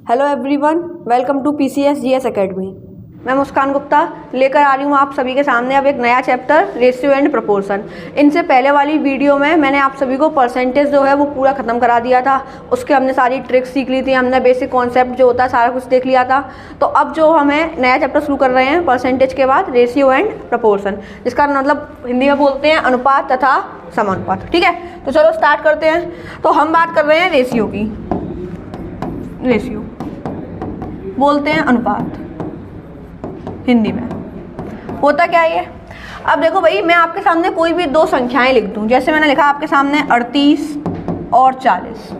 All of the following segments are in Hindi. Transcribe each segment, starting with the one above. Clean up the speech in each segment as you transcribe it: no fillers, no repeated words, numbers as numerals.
Hello everyone, welcome to PCS GS academy. मैं मुस्कान गुप्ता लेकर आ रही हूँ आप सभी के सामने अब एक नया चैप्टर रेशियो एंड प्रोपोर्शन। इनसे पहले वाली वीडियो में मैंने आप सभी को परसेंटेज जो है वो पूरा ख़त्म करा दिया था। उसके हमने सारी ट्रिक्स सीख ली थी, हमने बेसिक कॉन्सेप्ट जो होता है सारा कुछ देख लिया था। तो अब जो हमें नया चैप्टर शुरू कर रहे हैं परसेंटेज के बाद रेशियो एंड प्रोपोर्शन, जिसका मतलब हिंदी में बोलते हैं अनुपात तथा समानुपात। ठीक है, तो चलो स्टार्ट करते हैं। तो हम बात कर रहे हैं रेशियो की। रेशियो बोलते हैं अनुपात, हिंदी में होता क्या है ये। अब देखो भाई, मैं आपके सामने कोई भी दो संख्याएं लिख दूं, जैसे मैंने लिखा आपके सामने 38 और 40।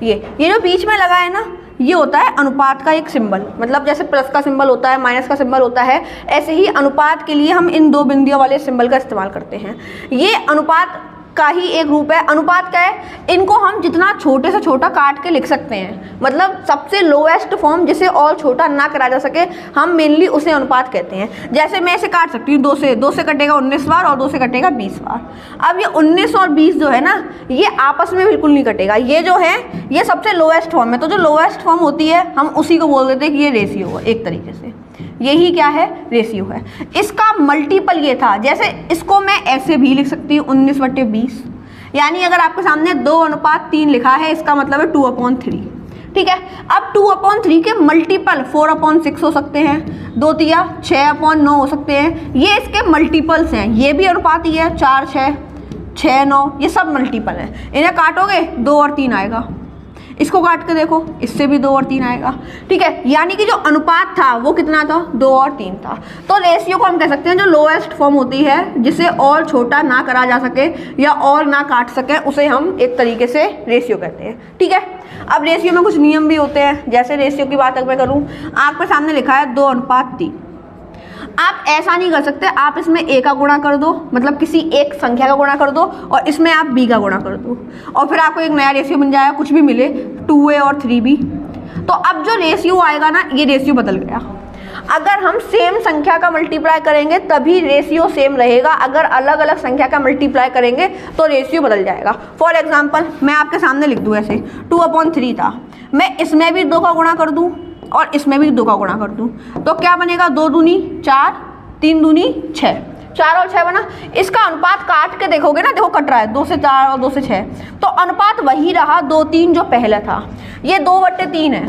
ये जो बीच में लगा है ना, ये होता है अनुपात का एक सिंबल। मतलब जैसे प्लस का सिंबल होता है, माइनस का सिंबल होता है, ऐसे ही अनुपात के लिए हम इन दो बिंदुओं वाले सिंबल का इस्तेमाल करते हैं। ये अनुपात का ही एक रूप है। अनुपात क्या है, इनको हम जितना छोटे से छोटा काट के लिख सकते हैं। मतलब सबसे लोएस्ट फॉर्म जिसे और छोटा ना करा जा सके, हम मेनली उसे अनुपात कहते हैं। जैसे मैं इसे काट सकती हूँ 2 से कटेगा 19 बार और 2 से कटेगा 20 बार। अब ये 19 और 20 जो है ना, ये आपस में बिल्कुल नहीं कटेगा। ये जो है ये सबसे लोएस्ट फॉर्म है। तो जो लोएस्ट फॉर्म होती है हम उसी को बोल देते हैं कि ये रेशियो है। एक तरीके से यही क्या है, रेशियो है। इसका मल्टीपल ये था, जैसे इसको मैं ऐसे भी लिख सकती हूँ 19/20। यानी अगर आपके सामने 2:3 लिखा है, इसका मतलब है 2/3। ठीक है, अब 2/3 के मल्टीपल 4/6 हो सकते हैं, 2 तिया 6/9 हो सकते हैं। ये इसके मल्टीपल्स हैं। ये भी अनुपात ही है, 4 6 6 9, ये सब मल्टीपल हैं। इन्हें काटोगे 2 और 3 आएगा। इसको काट के देखो, इससे भी 2 और 3 आएगा। ठीक है, यानी कि जो अनुपात था वो कितना था, 2 और 3 था। तो रेशियो को हम कह सकते हैं जो लोएस्ट फॉर्म होती है, जिसे और छोटा ना करा जा सके या और ना काट सके, उसे हम एक तरीके से रेशियो कहते हैं। ठीक है, अब रेशियो में कुछ नियम भी होते हैं। जैसे रेशियो की बात अगर मैं करूँ, आपके सामने लिखा है 2:3। आप ऐसा नहीं कर सकते, आप इसमें a का गुणा कर दो, मतलब किसी एक संख्या का गुणा कर दो, और इसमें आप b का गुणा कर दो, और फिर आपको एक नया रेशियो बन जाएगा, कुछ भी मिले 2a और 3b। तो अब जो रेशियो आएगा ना, ये रेशियो बदल गया। अगर हम सेम संख्या का मल्टीप्लाई करेंगे तभी रेशियो सेम रहेगा। अगर अलग अलग संख्या का मल्टीप्लाई करेंगे तो रेशियो बदल जाएगा। फॉर एग्जाम्पल मैं आपके सामने लिख दूँ ऐसे, 2/3 था, मैं इसमें भी 2 का गुणा कर दूँ और इसमें भी 2 का गुणा कर दूं, तो क्या बनेगा, 2 दूनी 4, 3 दूनी 6, 4 और 6 बना। इसका अनुपात काट के देखोगे ना, देखो कट रहा है 2 से 4 और 2 से 6, तो अनुपात वही रहा 2 3 जो पहले था। ये 2/3 है।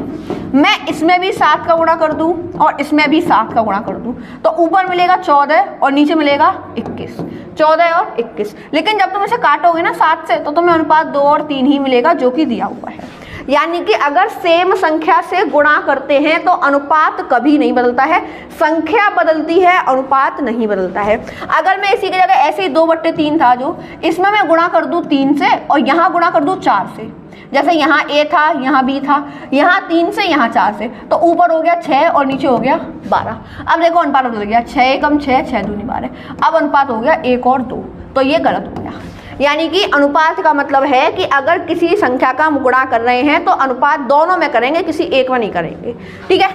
मैं इसमें भी 7 का गुणा कर दूं और इसमें भी 7 का गुणा कर दूं, तो ऊपर मिलेगा 14 और नीचे मिलेगा 21। 14 और 21। लेकिन जब तुम इसे काटोगे ना 7 से, तो तुम्हें अनुपात 2 और 3 ही मिलेगा, जो कि दिया हुआ है। यानी कि अगर सेम संख्या से गुणा करते हैं तो अनुपात कभी नहीं बदलता है। संख्या बदलती है, अनुपात नहीं बदलता है। अगर मैं इसी की जगह ऐसे ही 2/3 था, जो इसमें मैं गुणा कर दूं 3 से और यहाँ गुणा कर दूं 4 से, जैसे यहाँ a था, यहाँ b था, यहाँ 3 से यहाँ 4 से, तो ऊपर हो गया 6 और नीचे हो गया 12। अब देखो अनुपात बदल गया, 6 कम 6, 6 दूनी 12। अब अनुपात हो गया 1 और 2, तो ये गलत हो गया। यानी कि अनुपात का मतलब है कि अगर किसी संख्या का गुणा कर रहे हैं तो अनुपात दोनों में करेंगे, किसी एक में नहीं करेंगे। ठीक है,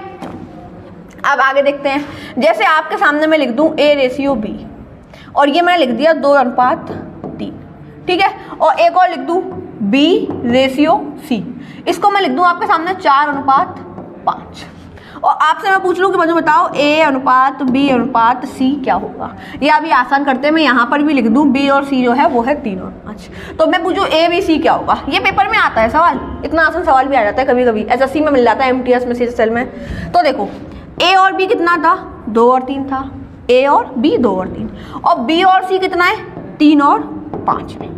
अब आगे देखते हैं। जैसे आपके सामने मैं लिख दूं a/b, और ये मैंने लिख दिया 2:3। ठीक है, और एक और लिख दूं b/c, इसको मैं लिख दूं आपके सामने 4:5। और आपसे मैं पूछ लूँ कि मुझे बताओ a/b/c क्या होगा। ये अभी आसान करते हैं, मैं यहाँ पर भी लिख दूँ b और c जो है वो है 3 और 5। तो मैं पूछूँ a/b/c क्या होगा। ये पेपर में आता है सवाल, इतना आसान सवाल भी आ जाता है कभी कभी, SSC में मिल जाता है, MTS में, CSL में। तो देखो a और b कितना था, 2 और 3 था। a और b 2 और 3, और b और c कितना है, 3 और 5 है।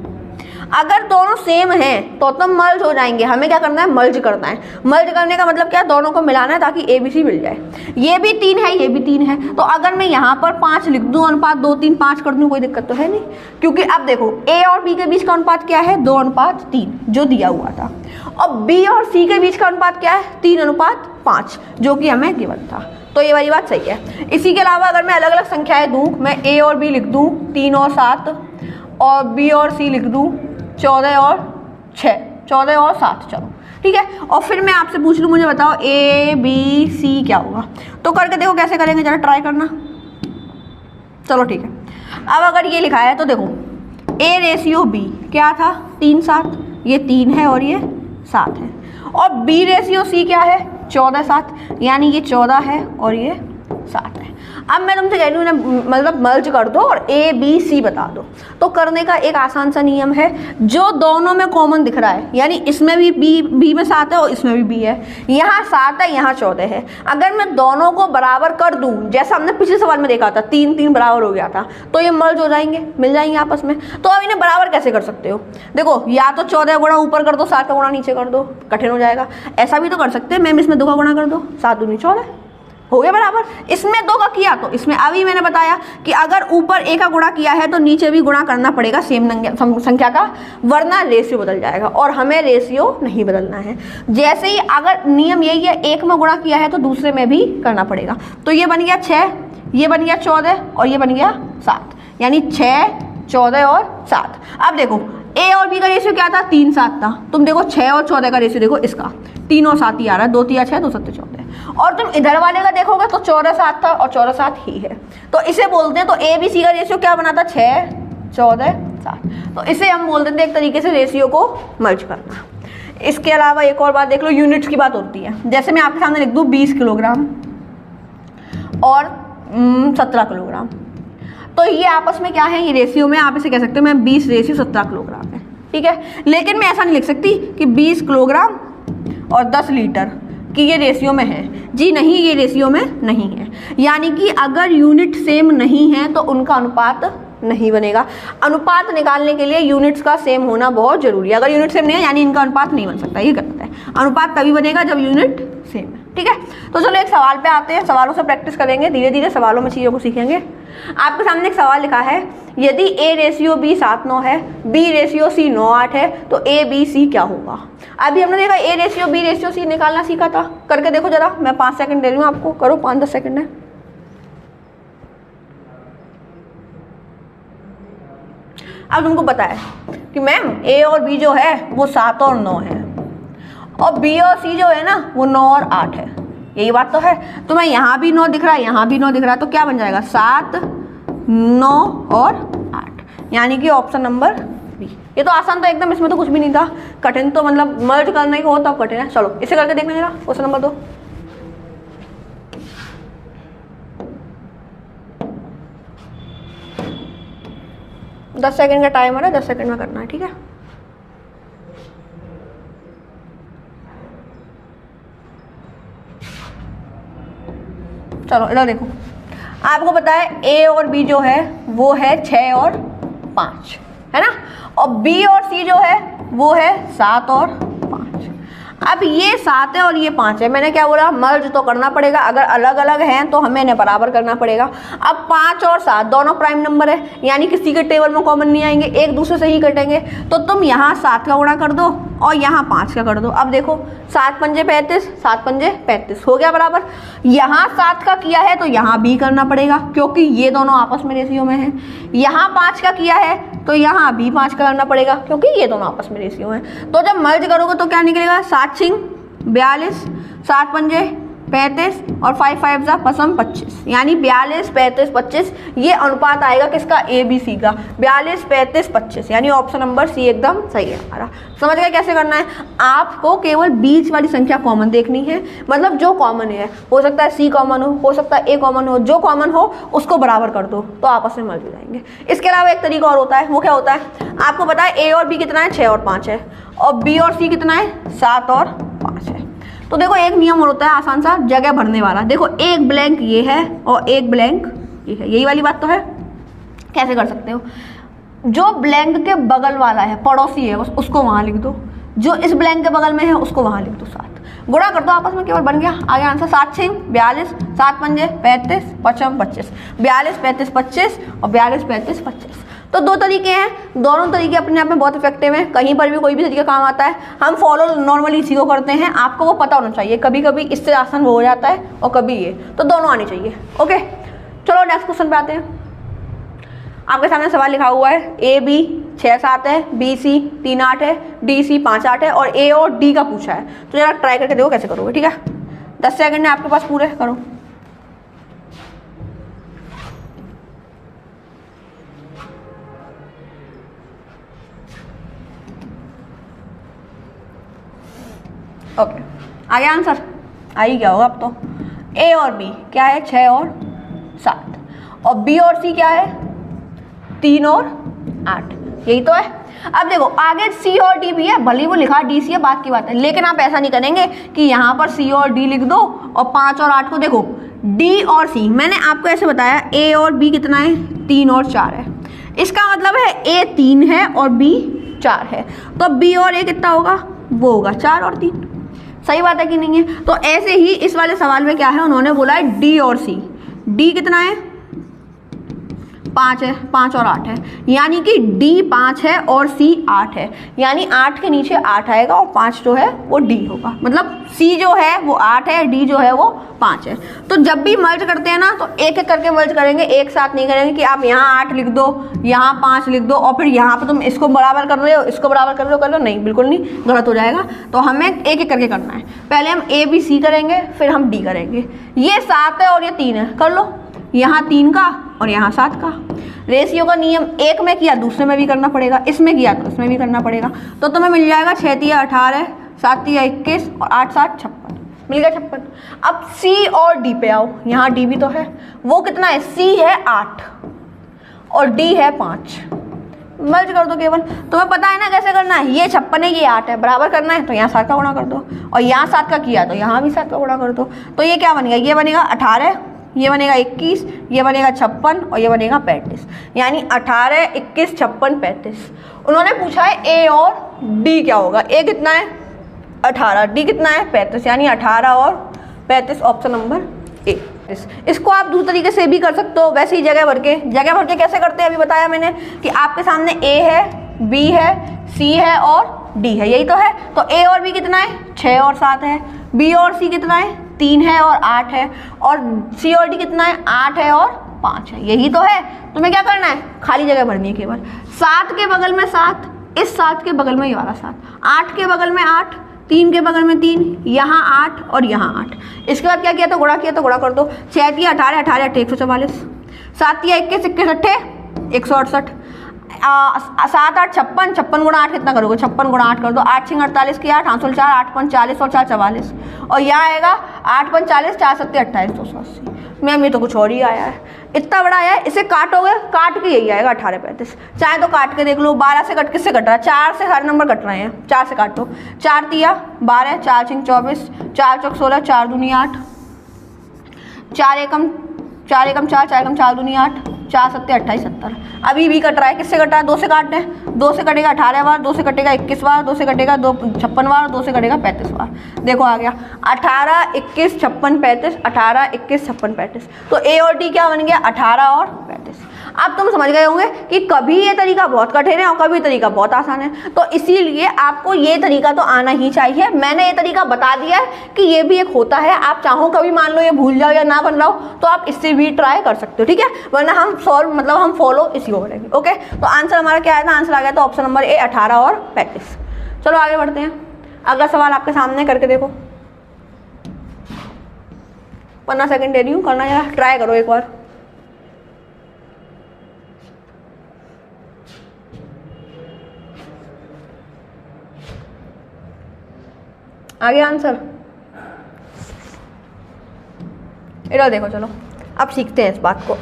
अगर दोनों सेम हैं तो मर्ज हो जाएंगे। हमें क्या करना है, मर्ज करना है। मर्ज करने का मतलब क्या है, दोनों को मिलाना है ताकि ABC मिल जाए। ये भी 3 है, ये भी 3 है, तो अगर मैं यहाँ पर 5 लिख दूँ, अनुपात 2 3 5 कर दूँ, कोई दिक्कत तो है नहीं, क्योंकि अब देखो A और B के बीच का अनुपात क्या है, 2:3 जो दिया हुआ था, और B और C के बीच का अनुपात क्या है, 3:5 जो कि हमें गिवन था। तो ये वाली बात सही है। इसी के अलावा अगर मैं अलग अलग संख्याएं दूँ, मैं A और B लिख दूँ 3 और 7, और B और C लिख दूँ 14 और 6, 14 और 7, चलो ठीक है। और फिर मैं आपसे पूछ लूँ, मुझे बताओ a/b/c क्या होगा। तो करके देखो कैसे करेंगे, जरा ट्राई करना। चलो ठीक है, अब अगर ये लिखा है तो देखो a/b क्या था, 3 7, ये 3 है और ये 7 है, और b/c क्या है, 14 7, यानी ये 14 है और ये 7 है। अब मैं तुमसे कह रही हूँ ना, मतलब मर्ज कर दो और A B C बता दो। तो करने का एक आसान सा नियम है, जो दोनों में कॉमन दिख रहा है, यानी इसमें भी B में 7 है और इसमें भी B है, यहाँ 7 है यहाँ 14 है, अगर मैं दोनों को बराबर कर दूँ, जैसा हमने पिछले सवाल में देखा था 3 3 बराबर हो गया था, तो ये मर्ज हो जाएंगे, मिल जाएंगे आपस में। तो अब इन्हें बराबर कैसे कर सकते हो? देखो, या तो 14 गुणा ऊपर कर दो, 7 का गुणा नीचे कर दो, कठिन हो जाएगा। ऐसा भी तो कर सकते हैं, मैम इसमें 2 का गुणा कर दो, 7 दूनी 14 हो गया बराबर। इसमें 2 का किया तो इसमें, अभी मैंने बताया कि अगर ऊपर A का गुणा किया है तो नीचे भी गुणा करना पड़ेगा सेम संख्या का, वरना रेशियो बदल जाएगा, और हमें रेशियो नहीं बदलना है। जैसे ही अगर नियम यही है, एक में गुणा किया है तो दूसरे में भी करना पड़ेगा। तो ये बन गया 6, ये बन गया 14 और ये बन गया 7, यानी 6 14 और 7। अब देखो A और B का रेशियो क्या था? 3 7 था। तुम देखो 6 और 14 का रेशियो देखो, इसका 3 और 7 ही आ रहा है, 2 3 6 2 7 14। और तुम इधर वाले का देखोगे तो 14 7 था और 14 7 ही है, तो इसे बोलते हैं। तो A B C का रेशियो क्या बना था? 6 14 7। तो इसे हम बोल देते हैं एक तरीके से रेशियो को मर्ज करना। इसके अलावा एक और बात देख लो, यूनिट्स की बात होती है। जैसे मैं आपके सामने लिख दूँ 20 किलोग्राम और 17 किलोग्राम, तो ये आपस में क्या है? ये रेशियो में आप इसे कह सकते हो मैं 20 रेशियो 17 किलोग्राम है, ठीक है। लेकिन मैं ऐसा नहीं लिख सकती कि 20 किलोग्राम और 10 लीटर कि ये रेशियो में है। जी नहीं, ये रेशियो में नहीं है। यानी कि अगर यूनिट सेम नहीं है तो उनका अनुपात नहीं बनेगा। अनुपात निकालने के लिए यूनिट्स का सेम होना बहुत जरूरी है। अगर यूनिट सेम नहीं है यानी इनका अनुपात नहीं बन सकता, ये गलत है। अनुपात तभी बनेगा जब यूनिट सेम है, ठीक है। तो चलो एक सवाल पे आते हैं, सवालों से प्रैक्टिस करेंगे, धीरे धीरे सवालों में चीज़ों को सीखेंगे। आपके सामने एक सवाल लिखा है, यदि A रेशियो B 7 9 है, B रेशियो C 9 8 है, तो A B C क्या होगा? अभी हमने देखा A ratio B ratio C निकालना सीखा था, करके देखो जरा। मैं 5 सेकंड दे रही हूँ आपको, करो, 5-10 सेकंड है। अब तुमको पता है कि मैम A और B जो है वो 7 और 9 है, और B और C जो है ना वो 9 और 8 है। यही बात तो है। तो मैं यहाँ भी 9 दिख रहा है, यहाँ भी 9 दिख रहा है, तो क्या बन जाएगा? 7 9 और 8, यानी कि ऑप्शन नंबर बी। ये तो आसान था एकदम, इसमें तो कुछ भी नहीं था। कठिन तो मतलब मर्ज करने को हो तब कठिन है। चलो इसे करके देखना जरा, क्वेश्चन नंबर 2। दस सेकंड का टाइमर है, 10 सेकंड में करना है, ठीक है। चलो इधर देखो, आपको पता है A और B जो है वो है 6 और 5, है ना, और B और C जो है वो है 7 और 5। अब ये 7 है और ये 5 है, मैंने क्या बोला? मर्ज तो करना पड़ेगा। अगर अलग अलग हैं तो हमें इन्हें बराबर करना पड़ेगा। अब 5 और 7 दोनों प्राइम नंबर है, यानी किसी के टेबल में कॉमन नहीं आएंगे, एक दूसरे से ही कटेंगे। तो तुम यहाँ 7 का गुणा कर दो और यहाँ 5 का कर दो। अब देखो 7 पंजे 35, 7 पंजे 35 हो गया बराबर। यहाँ 7 का किया है तो यहाँ भी करना पड़ेगा, क्योंकि ये दोनों आपस में रेशियो में हैं। यहाँ 5 का किया है तो यहाँ भी 5 का करना पड़ेगा, क्योंकि ये दोनों आपस में रेशियो हैं। तो जब मर्ज करोगे तो क्या निकलेगा? 7 छिंग 42, 7 पंजे 35 और 5 5 जा 25, यानी 42 35 25। ये अनुपात आएगा किसका? A B C का। 42 35 25, यानी ऑप्शन नंबर सी एकदम सही है हमारा। समझ गए कैसे करना है? आपको केवल बीच वाली संख्या कॉमन देखनी है, मतलब जो कॉमन है, हो सकता है C कॉमन हो सकता है A कॉमन हो, जो कॉमन हो उसको बराबर कर दो तो आपस में मर्ज हो जाएंगे। इसके अलावा एक तरीका और होता है, वो क्या होता है? आपको पता है A और B कितना है? 6 और 5 है, और B और C कितना है? 7 और 5 है। तो देखो एक नियम और होता है आसान सा, जगह भरने वाला। देखो एक ब्लैंक ये है और एक ब्लैंक ये है, यही वाली बात तो है। कैसे कर सकते हो? जो ब्लैंक के बगल वाला है, पड़ोसी है, उसको वहाँ लिख दो, जो इस ब्लैंक के बगल में है उसको वहाँ लिख दो। 7 गुणा कर दो आपस में, केवल बन गया। आगे आंसर 7 छिंग 42, 7 पंजे 35, 55 25, 42 35 25 और 42 35 25। तो दो तरीके हैं, दोनों तरीके अपने आप में बहुत इफेक्टिव हैं। कहीं पर भी कोई भी तरीका काम आता है, हम फॉलो नॉर्मली इसी को करते हैं। आपको वो पता होना चाहिए, कभी कभी इससे आसान वो हो जाता है और कभी ये, तो दोनों आनी चाहिए। ओके चलो नेक्स्ट क्वेश्चन पे आते हैं। आपके सामने सवाल लिखा हुआ है, A B 6 7 है, B C 3 8 है, D C 5 8 है, और A और D का पूछा है। तो जरा ट्राई करके देखो कैसे करोगे, ठीक है। 10 सेकंड है आपके पास पूरे, करो। ओके आ गया आंसर? आई क्या होगा अब तो। ए और बी क्या है 6 और 7, और बी और सी क्या है 3 और 8, यही तो है। अब देखो आगे सी और डी भी है, भले वो लिखा डी सी है बात की बात है, लेकिन आप ऐसा नहीं करेंगे कि यहाँ पर सी और डी लिख दो और 5 और 8 को देखो डी और सी। मैंने आपको ऐसे बताया ए और बी कितना है 3 और 4 है, इसका मतलब है ए 3 है और बी 4 है, तो बी और ए कितना होगा वो होगा 4 और 3। सही बात है कि नहीं है। तो ऐसे ही इस वाले सवाल में क्या है उन्होंने बोला है डी और सी। डी कितना है 5 है, 5 और 8 है, यानी कि D 5 है और C 8 है, यानी 8 के नीचे 8 आएगा और 5 जो है वो D होगा, मतलब C जो है वो 8 है, D जो है वो 5 है। तो जब भी मर्ज करते हैं ना तो एक एक करके मर्ज करेंगे, एक साथ नहीं करेंगे कि आप यहाँ 8 लिख दो यहाँ 5 लिख दो और फिर यहाँ पे तुम इसको बराबर कर रहे हो इसको बराबर कर रहे हो, नहीं बिल्कुल नहीं, गलत हो जाएगा। तो हमें एक एक करके करना है, पहले हम A B C करेंगे फिर हम D करेंगे। ये 7 है और ये 3 है, कर लो, यहाँ 3 का और यहाँ 7 का। रेशियो का नियम एक में किया दूसरे में भी करना पड़ेगा, इसमें किया तो इसमें भी करना पड़ेगा। तो तुम्हें मिल जाएगा 6 तिया 18, 7 तिया 21 और 8 7 56, मिल गया 56। अब C और D पे आओ, यहाँ D भी तो है, वो कितना है C है 8 और D है 5, मर्ज कर दो केवल। तुम्हें पता है ना कैसे करना है, ये 56 है ये 8 है, बराबर करना है तो यहाँ 7 का गुणा कर दो और यहाँ 7 का किया तो यहाँ भी 7 का गुणा कर दो। तो ये क्या बनेगा, ये बनेगा 18, ये बनेगा 21, ये बनेगा 56 और ये बनेगा 35, यानी 18 21 56 35। उन्होंने पूछा है ए और डी क्या होगा, ए कितना है 18, डी कितना है 35, यानी 18 और 35 ऑप्शन नंबर ए। इसको आप दूसरे तरीके से भी कर सकते हो, वैसे ही जगह भर के कैसे करते हैं अभी बताया मैंने कि आपके सामने ए है बी है सी है और डी है, यही तो है। तो ए और बी कितना है 6 और 7 है, बी और सी कितना है 3 है और 8 है, और सी और डी कितना है 8 है और 5 है, यही तो है। तुम्हें क्या करना है खाली जगह भरनी है केवल। 7 के बगल में 7, इस 7 के बगल में ये वाला 7, 8 के बगल में 8, 3 के बगल में 3, यहाँ 8 और यहाँ 8। इसके बाद क्या किया तो गुणा किया, तो गुणा कर दो। 6 तिया 18, 18 8 144, 7 तिया 21 21 8 168, 7 8 56, 56 गुणा 8 कितना करोगे 56 गुणा 8 कर दो, 8 6 48 की 8 8 4 8 5 40 और 4 44, और यहाँ आएगा 8 5 40 4 7 28 280। मैम ये तो कुछ और ही आया है, इतना बड़ा आया है, इसे काटोगे काट के यही आएगा 18 35। चाहे तो काट के देख लो, 12 से कट किससे कट रहा है 4 से, सारे नंबर कट रहे हैं, 4 से काटो। 4 तिया 12, 4 6 24, 4 चौक 16, 4 दूनी 8, 4 एकम 4 एकम 4, 4 एकम 4 दूनी 8, 4 7 28 70। अभी भी कट रहा है, किससे कट रहा है 2 से काटना है, 2 से कटेगा 18 बार, 2 से कटेगा 21 बार, 2 से कटेगा 56 बार, 2 से कटेगा 35 बार। देखो आ गया 18 21 56 35, 18 21 56 35। तो ए और डी क्या बन गया 18 और 35। अब तुम समझ गए होंगे कि कभी ये तरीका बहुत कठिन है और कभी तरीका बहुत आसान है, तो इसीलिए आपको ये तरीका तो आना ही चाहिए। मैंने ये तरीका बता दिया है कि ये भी एक होता है, आप चाहो कभी मान लो ये भूल जाओ या ना बन रहा हो तो आप इससे भी ट्राई कर सकते हो, ठीक है। वरना हम सॉल्व मतलब हम फॉलो इसी को करेंगे। ओके, तो आंसर हमारा क्या आया था, आंसर आ गया था ऑप्शन नंबर ए 18 और 35। चलो आगे बढ़ते हैं, अगला सवाल आपके सामने करके देखो। 15 सेकंड दे रही हूँ, करना जरा ट्राई करो एक बार। आगे आंसर इधर देखो। चलो अब सीखते हैं इस बात को।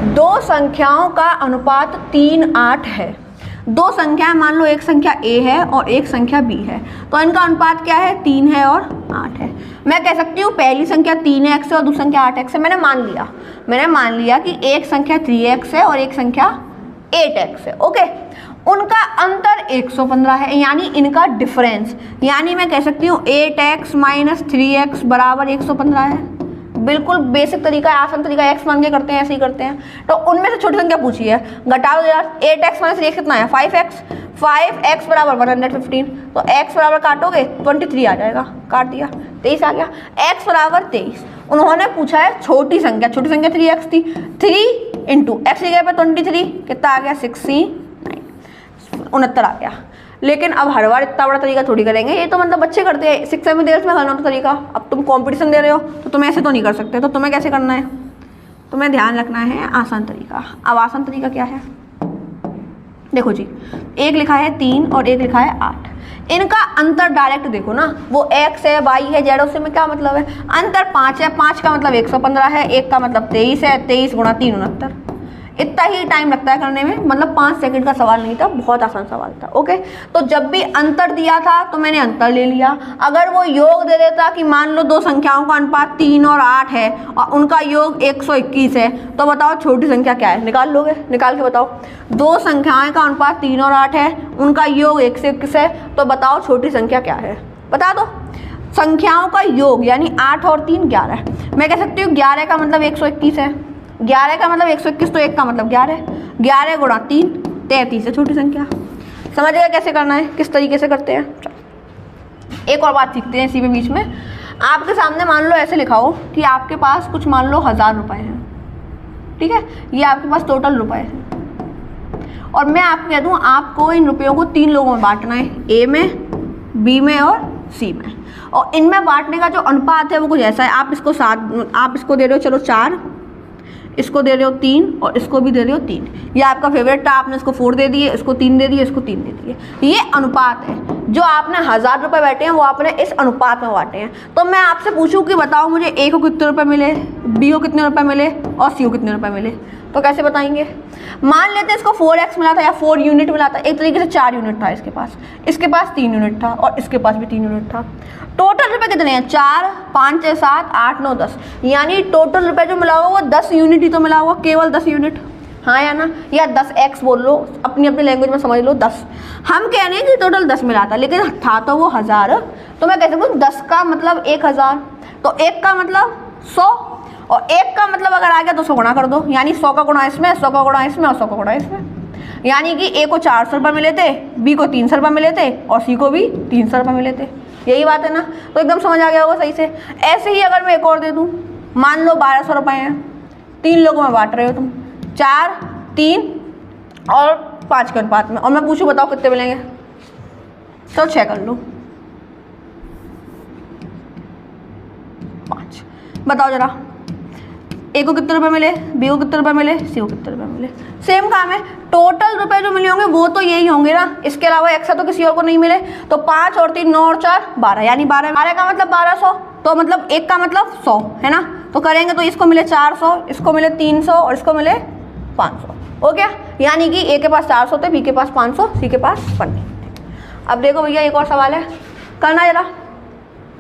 दो संख्याओं का अनुपात 3 8 है। दो संख्याएं मान लो, एक संख्या a है और एक संख्या b है, तो इनका अनुपात क्या है 3 है और 8 है। मैं कह सकती हूँ पहली संख्या 3x है और दूसरी संख्या 8x है। मैंने मान लिया कि एक संख्या 3x है और एक संख्या 8x है। ओके, उनका अंतर 115 है, यानी इनका डिफरेंस, यानी मैं कह सकती हूँ 8x - 3x बराबर 115 है। बिल्कुल बेसिक तरीका है, आसान तरीका, x मान के करते हैं, ऐसे ही करते हैं। तो उनमें से छोटी संख्या पूछी है, घटा दो यार। 8x - 3x कितना है 5x बराबर 115। तो x बराबर काटोगे 23 आ जाएगा, काट दिया 23 आ गया। x बराबर 23। उन्होंने पूछा है छोटी संख्या 3x थी, 3 × x की जगह पर 23 कितना आ गया 69 आ गया। लेकिन अब हर बार इतना बड़ा तरीका थोड़ी करेंगे, ये तो मतलब बच्चे करते हैं 6 7 ईयर्स में करना तो तरीका। अब तुम कंपटीशन दे रहे हो तो तुम ऐसे तो नहीं कर सकते, तो तुम्हें कैसे करना है, तुम्हें ध्यान रखना है आसान तरीका। अब आसान तरीका क्या है, देखो जी, एक लिखा है 3 और एक लिखा है 8, इनका अंतर डायरेक्ट देखो ना, वो x है, y है, z, उससे में क्या मतलब है, अंतर 5 है, 5 का मतलब 115 है, 1 का मतलब 23 है, 23 गुणा 3 69। इतना ही टाइम लगता है करने में, मतलब 5 सेकंड का सवाल नहीं था, बहुत आसान सवाल था। ओके, तो जब भी अंतर दिया था तो मैंने अंतर ले लिया। अगर वो योग दे देता कि मान लो दो संख्याओं का अनुपात 3 और 8 है और उनका योग 121 है, तो बताओ छोटी संख्या क्या है, निकाल लोगे, निकाल के बताओ। दो संख्याएं का अनुपात 3 और 8 है, उनका योग 121 है, तो बताओ छोटी संख्या क्या है, बता दो। संख्याओं का योग यानी 8 और 3 11 है। मैं कह सकती हूँ 11 का मतलब 121 है, 11 का मतलब 121, तो 1 का मतलब 11, 11 गुणा 3 33 है छोटी संख्या। समझ गए कैसे करना है, किस तरीके से करते हैं। एक और बात सीखते हैं इसी में बीच में। आपके सामने मान लो ऐसे लिखा हो कि आपके पास कुछ मान लो 1000 रुपये हैं, ठीक है, ये आपके पास टोटल रुपए हैं, और मैं आपको कह दूँ आपको इन रुपयों को 3 लोगों में बांटना है, ए में, बी में और सी में। और इनमें बांटने का जो अनुपात है वो कुछ ऐसा है, आप इसको 7, आप इसको दे रहे हो चलो 4, इसको दे रहे हो 3 और इसको भी दे रहे हो 3। ये आपका फेवरेट था, आपने इसको 4 दे दिए, इसको 3 दे दिए, इसको 3 दे दिए। ये अनुपात है, जो आपने 1000 रुपये बैठे हैं वो आपने इस अनुपात में बांटे हैं। तो मैं आपसे पूछूं कि बताओ मुझे ए को कितने रुपए मिले, बी को कितने रुपए मिले और सी को कितने रुपए मिले, तो कैसे बताएंगे। मान लेते हैं इसको 4x मिला था या 4 यूनिट मिला था, एक तरीके से 4 यूनिट था इसके पास 3 यूनिट था और इसके पास भी 3 यूनिट था। टोटल रुपए कितने हैं, 4 5 6 7 8 9 10, यानी टोटल रुपए जो मिला होगा वो 10 यूनिट ही तो मिला होगा, केवल 10 यूनिट, हाँ या ना, या 10x बोल लो, अपनी अपनी लैंग्वेज में समझ लो 10। हम कह रहे हैं कि टोटल 10 मिला था, लेकिन था तो वो 1000, तो मैं कह सकती हूँ 10 का मतलब 1000, तो 1 का मतलब 100, और 1 का मतलब अगर आ गया तो 100 गुणा कर दो, यानी 100 का गुणा इसमें, 100 का गुणा इसमें और 100 का गुणा इसमें। यानी कि ए को 400 रुपये मिले थे, बी को 300 रुपये मिले थे और सी को भी 300 रुपये मिले थे। यही बात है ना, तो एकदम समझ आ गया होगा सही से। ऐसे ही अगर मैं एक और दे दूँ, मान लो 1200 रुपये हैं, 3 लोगों में बांट रहे हो तुम, 4 3 और 5 के अनुपात में, और मैं पूछूँ बताओ कितने मिलेंगे, तो 6 कर लो, 5। बताओ जरा, ए को कितने रुपए मिले, बी को कितने रुपए मिले, सी को कितने रुपए मिले। सेम काम है, टोटल रुपए जो मिले होंगे वो तो यही होंगे ना, इसके अलावा एक्स्ट्रा तो किसी और को नहीं मिले। तो 5 और 3 9 और 4 12, यानी 12 का मतलब 1200, तो मतलब 1 का मतलब 100 है ना, तो करेंगे तो इसको मिले 400, इसको मिले 300 और इसको मिले 500, हो गया। यानी कि ए के पास 400 थे, बी के पास 500, सी के पास 1। अब देखो भैया एक और सवाल है, करना जरा,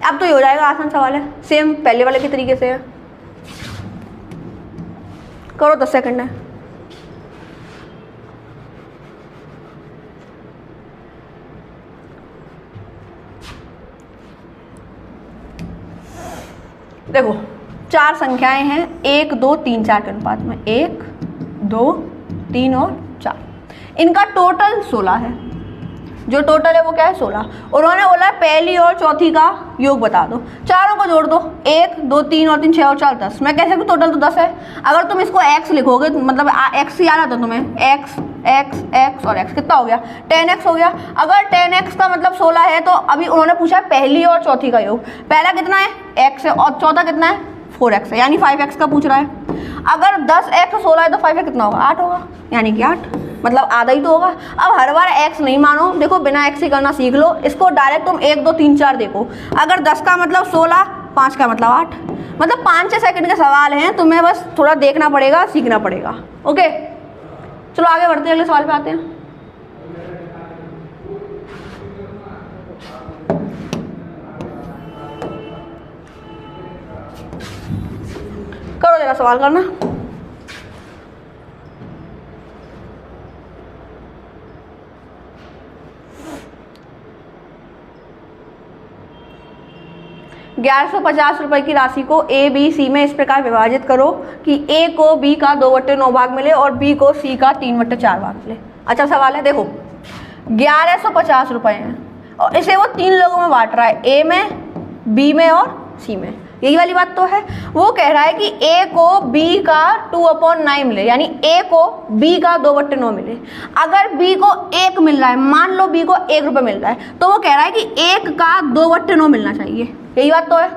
अब तो ये हो जाएगा, आसान सवाल है, सेम पहले वाले के तरीके से है, करो 10 सेकंड है। देखो 4 संख्याएं हैं 1 2 3 4 के अनुपात में, 1 2 3 और 4, इनका टोटल 16 है। जो टोटल है वो क्या है, 16। उन्होंने बोला पहली और चौथी का योग बता दो, चारों को जोड़ दो, 1 2 3 और 3 6 और 4 10। मैं कह सकती हूँ टोटल तो 10 है। अगर तुम इसको x लिखोगे, मतलब x ही आ रहा था तुम्हें, x x x और x, कितना हो गया, 10x हो गया। अगर 10x का मतलब 16 है, तो अभी उन्होंने पूछा पहली और चौथी का योग, पहला कितना है x है और चौथा कितना है 4x है, यानी 5x का पूछ रहा है। अगर 10x 16 है तो 5x कितना होगा, 8 होगा, यानी कि 8, मतलब आधा ही तो होगा। अब हर बार x नहीं मानो, देखो बिना x ही करना सीख लो, इसको डायरेक्ट तुम 1 2 3 4 देखो। अगर 10 का मतलब 16, 5 का मतलब 8, मतलब 5-6 सेकंड के सवाल हैं, तुम्हें बस थोड़ा देखना पड़ेगा, सीखना पड़ेगा। ओके चलो आगे बढ़ते हैं, अगले सवाल पे आते हैं। करो जरा सवाल करना। ₹1150 की राशि को ए बी सी में इस प्रकार विभाजित करो कि ए को बी का 2/9 भाग मिले और बी को सी का 3/4 भाग मिले। अच्छा सवाल है, देखो 1150 रुपये हैं और इसे वो 3 लोगों में बांट रहा है, ए में, बी में और सी में। यही वाली बात तो है। वो कह रहा है कि ए को बी का 2/9 मिले, यानी ए को बी का 2/9 मिले। अगर बी को 1 मिल रहा है, मान लो बी को 1 रुपये मिल रहा है, तो वो कह रहा है कि 1 का 2/9 मिलना चाहिए। यही बात तो है।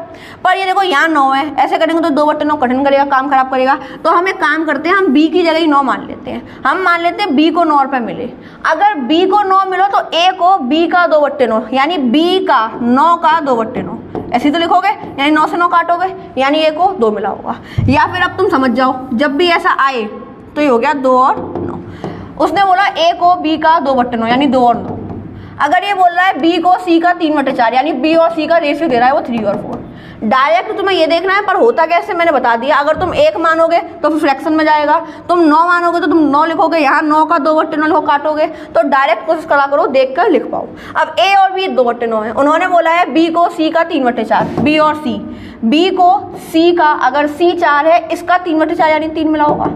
पर ये देखो यहाँ 9 है, ऐसे करेंगे तो 2/9 कठिन करेगा, काम खराब करेगा। तो हम एक काम करते हैं, हम b की जगह ही 9 मान लेते हैं। हम मान लेते हैं b को 9 रुपये मिले। अगर b को 9 मिलो तो a को b का 2/9 यानी b का 9 का 2/9 ऐसे तो लिखोगे, यानी 9 से 9 काटोगे, यानी a को 2 मिला होगा। या फिर अब तुम समझ जाओ, जब भी ऐसा आए तो ये हो गया 2 और 9। उसने बोला a को b का 2/9 यानी 2 और 9। अगर ये बोल रहा है b को c का 3/4 यानी b और c का रेशियो दे रहा है वो 3 और 4। डायरेक्ट तुम्हें ये देखना है, पर होता कैसे मैंने बता दिया। अगर तुम 1 मानोगे तो फिर फ्रैक्शन में जाएगा, तुम 9 मानोगे तो तुम 9 लिखोगे, यहाँ 9 का 2/9 लिखो, काटोगे। तो डायरेक्ट कोशिश करा करो देख कर लिख पाओ। अब a और b 2/9 है, उन्होंने बोला है b को c का 3/4, b और c, b को c का, अगर c 4 है इसका 3/4 यानी 3 मिला होगा।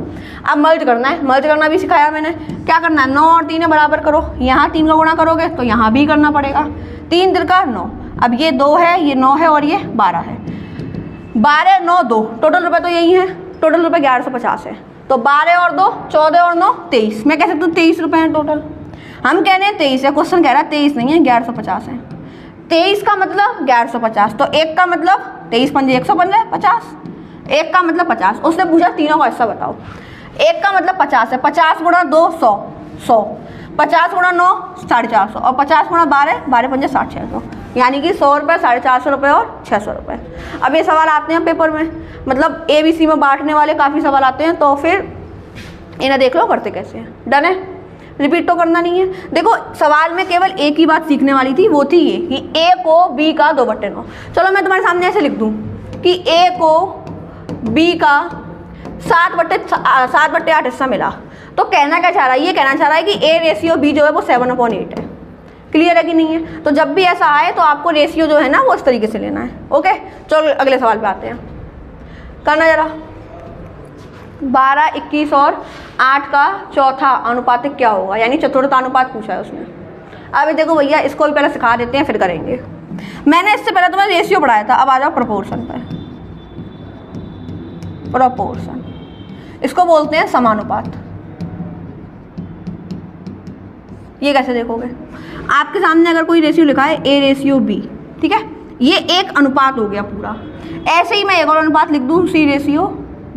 अब मर्ज करना है, मर्ज करना भी सिखाया मैंने। क्या करना है, 9 और 3 बराबर करो, यहाँ 3 का गुणा करोगे तो यहाँ भी करना पड़ेगा, 3 3 का 9। अब ये 2 है, ये 9 है और ये 12 है। 12 9 2 टोटल रुपए तो यही है, टोटल रुपए 1150 है। तो 12 और 2 14 और 9 23, मैं कह सकती हूँ 23 रुपए हैं टोटल। हम कह रहे हैं 23 है, क्वेश्चन कह रहा है 23 नहीं है 1150 है। 23 का मतलब 1150, तो 1 का मतलब 23 पंजे 115 50, 1 का मतलब 50। उसने पूछा तीनों का हिस्सा बताओ। 1 का मतलब 50 है, 50 गुणा 2 100, 100, 50 गुणा 9 450 और 50 गुणा 12 12 पंजे 60 600, यानी कि 100 रुपये 450 रुपये और 600 रुपये। अब ये सवाल आते हैं पेपर में, मतलब ABC में बांटने वाले काफ़ी सवाल आते हैं, तो फिर इन्हें देख लो करते कैसे हैं। डन है, रिपीट तो करना नहीं है। देखो सवाल में केवल एक ही बात सीखने वाली थी, वो थी ये कि a को b का 2/9। चलो मैं तुम्हारे सामने ऐसे लिख दूँ कि a को b का 7/8 हिस्सा मिला। तो कहना क्या चाह रहा है, ये कहना चाह रहा है कि a रेशियो b जो है वो 7/8 है। क्लियर है कि नहीं है? तो जब भी ऐसा आए तो आपको रेशियो जो है ना वो इस तरीके से लेना है। ओके, चलो अगले सवाल पे आते हैं। करना जरा, 12 21 और 8 का चौथा अनुपातिक क्या होगा, यानी चतुर्थ अनुपात पूछा है उसने। अब देखो भैया, इसको भी पहले सिखा देते हैं फिर करेंगे। मैंने इससे पहले तुम्हें रेशियो पढ़ाया था, अब आ जाओ प्रोपोर्शन पर। प्रोपोर्शन, इसको बोलते हैं समानुपात। ये कैसे देखोगे, आपके सामने अगर कोई रेशियो लिखा है a रेशियो b, ठीक है, ये एक अनुपात हो गया पूरा। ऐसे ही मैं एक और अनुपात लिख दूँ c रेशियो